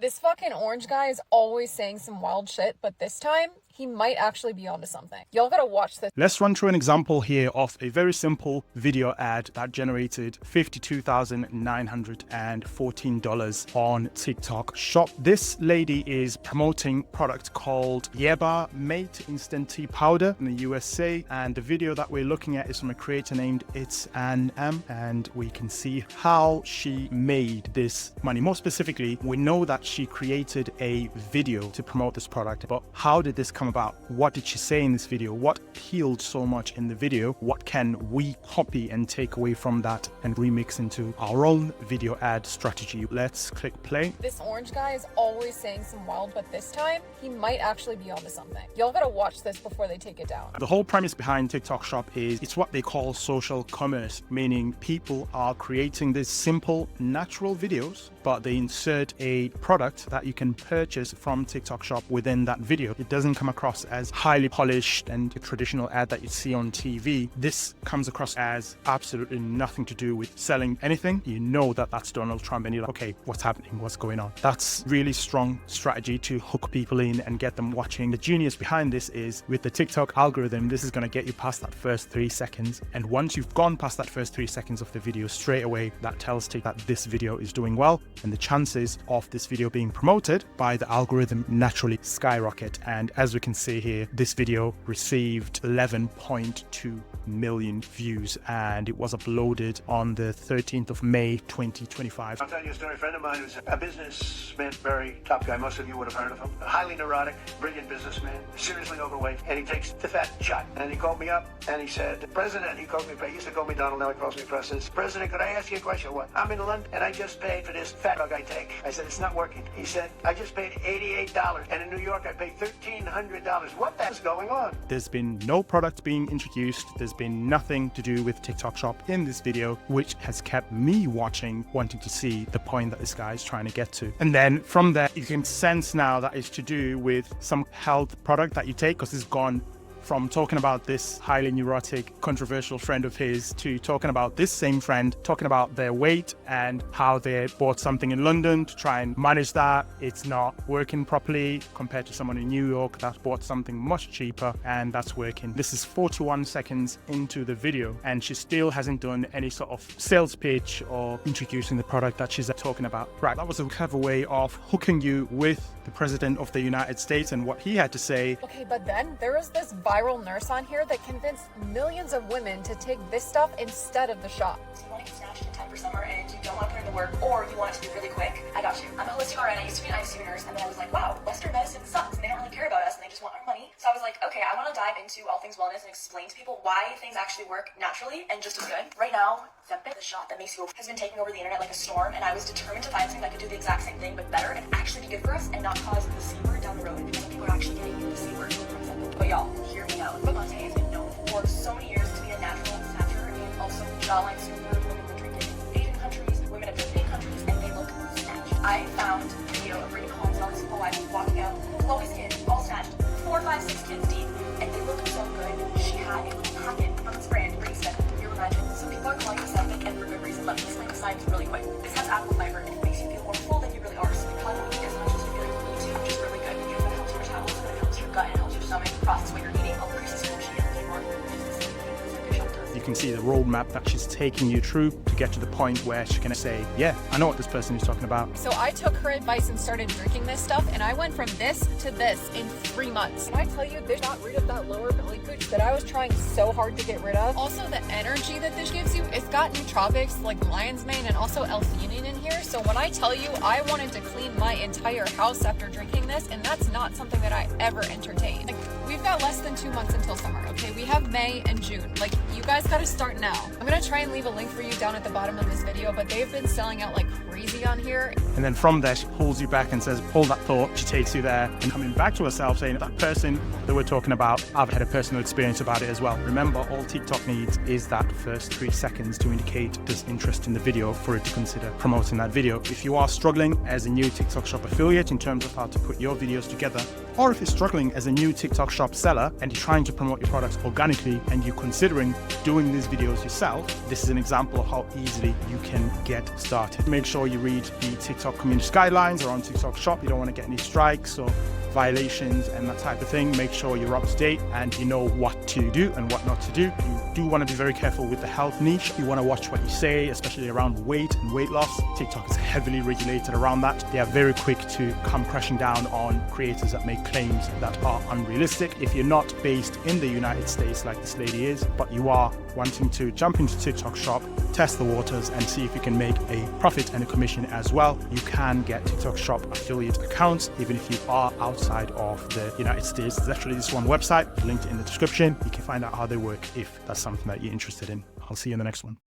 This fucking orange guy is always saying some wild shit, but this time, he might actually be onto something. Y'all gotta watch this. Let's run through an example here of a very simple video ad that generated $52,914 on TikTok Shop. This lady is promoting product called Yerba Mate Instant Tea Powder in the USA, and the video that we're looking at is from a creator named It's An M, and we can see how she made this money. More specifically, we know that she created a video to promote this product, but how did this come about? What did she say in this video? What appealed so much in the video? What can we copy and take away from that and remix into our own video ad strategy? Let's click play. This orange guy is always saying some wild, but this time he might actually be onto something. Y'all gotta watch this before they take it down. The whole premise behind TikTok Shop is it's what they call social commerce, meaning people are creating these simple, natural videos, but they insert a product that you can purchase from TikTok Shop within that video. It doesn't come across as highly polished and a traditional ad that you see on TV. This comes across as absolutely nothing to do with selling anything. You know that that's Donald Trump and you're like, okay, what's happening? What's going on? That's really strong strategy to hook people in and get them watching. The genius behind this is with the TikTok algorithm, this is going to get you past that first 3 seconds. And once you've gone past that first 3 seconds of the video, straight away, that tells TikTok that this video is doing well. And the chances of this video being promoted by the algorithm naturally skyrocket. And as we can see here, this video received 11.2 million views and it was uploaded on the 13th of May 2025. I'll tell you a story. A friend of mine who's a businessman, very top guy. Most of you would have heard of him. A highly neurotic, brilliant businessman, seriously overweight, and he takes the fat shot. And he called me up and he said, President, he used to call me Donald, now he calls me President. President, could I ask you a question? What? I'm in London and I just paid for this fat drug I take. I said, it's not working. He said, I just paid $88 and in New York I paid $1,300. What the hell's going on? There's been no product being introduced. There's been nothing to do with TikTok Shop in this video, which has kept me watching, wanting to see the point that this guy is trying to get to. And then from there, you can sense now that it's to do with some health product that you take, because it's gone from talking about this highly neurotic, controversial friend of his to talking about this same friend, talking about their weight and how they bought something in London to try and manage that. It's not working properly compared to someone in New York that bought something much cheaper and that's working. This is 41 seconds into the video and she still hasn't done any sort of sales pitch or introducing the product that she's talking about. Right, that was a clever way of hooking you with the President of the United States and what he had to say. Okay, but then there was this viral nurse on here that convinced millions of women to take this stuff instead of the shop. So you want to get snatched in time for summer and you don't want to put in the work, or you want it to be really quick? I got you. I'm a holistic RN. I used to be an ICU nurse, and then I was like, wow, Western medicine sucks, and they don't really care about us, and they just want our money. So I was like, okay, I want to dive into all things wellness and explain to people why things actually work naturally and just as good. Right now, the shop that makes you has been taking over the internet like a storm, and I was determined to find something that could do the exact same thing but better and actually be good for us and not cause the C word down the road, because people are actually getting the C word from something. But y'all, hear me out. Latte has been known for so many years to be a natural snatcher and also jawline super. Women were drinking in Asian countries, women of European countries, and they look snatched. I found a video of Brittany Collins and all these people walking out, Chloe's kids, all snatched, 4, 5, 6 kids deep, and they look so good. She had a little packet from this brand, Reset, you're imagining. So people are calling this epic and for good reason. Let me explain the science really quick. This has apple fiber and it makes you feel more full than you really are. So you probably don't eat as much as you feel like you need to, which is really good. Because it helps your metabolism, it helps your gut, it helps your stomach process what you're eating. All the increases energy and more. You can see the roadmap that she's taking you through to get to the point where she can say, yeah, I know what this person is talking about. So I took her advice and started drinking this stuff, and I went from this to this in 3 months. And I tell you, this got rid of that lower belly gooch that I was trying so hard to get rid of. Also, the energy that this gives you, it's got nootropics like lion's mane and also L-theanine in here. So when I tell you I wanted to clean my entire house after drinking this, and that's not something that I ever entertained. Like, we've got less than 2 months until summer, okay? We have May and June. Like, you guys gotta start now. I'm gonna try and leave a link for you down at the bottom of this video, but they've been selling out like crazy on here. And then from there, she pulls you back and says, hold that thought. She takes you there and coming back to herself saying, that person that we're talking about, I've had a personal experience about it as well. Remember, all TikTok needs is that first 3 seconds to indicate there's interest in the video for it to consider promoting that video. If you are struggling as a new TikTok Shop affiliate in terms of how to put your videos together, or if you're struggling as a new TikTok Shop seller and you're trying to promote your products organically and you're considering doing these videos yourself, this is an example of how easily you can get started. Make sure you read the TikTok community guidelines around TikTok Shop. You don't want to get any strikes or violations and that type of thing. Make sure you're up to date and you know what to do and what not to do. You do want to be very careful with the health niche. You want to watch what you say, especially around weight and weight loss. TikTok is heavily regulated around that. They are very quick to come crashing down on creators that make claims that are unrealistic. If you're not based in the United States like this lady is, but you are wanting to jump into TikTok Shop, test the waters and see if you can make a profit and a commission as well, you can get TikTok Shop affiliate accounts even if you are outside of the United States. There's actually this one website linked in the description. You can find out how they work if that's something that you're interested in. I'll see you in the next one.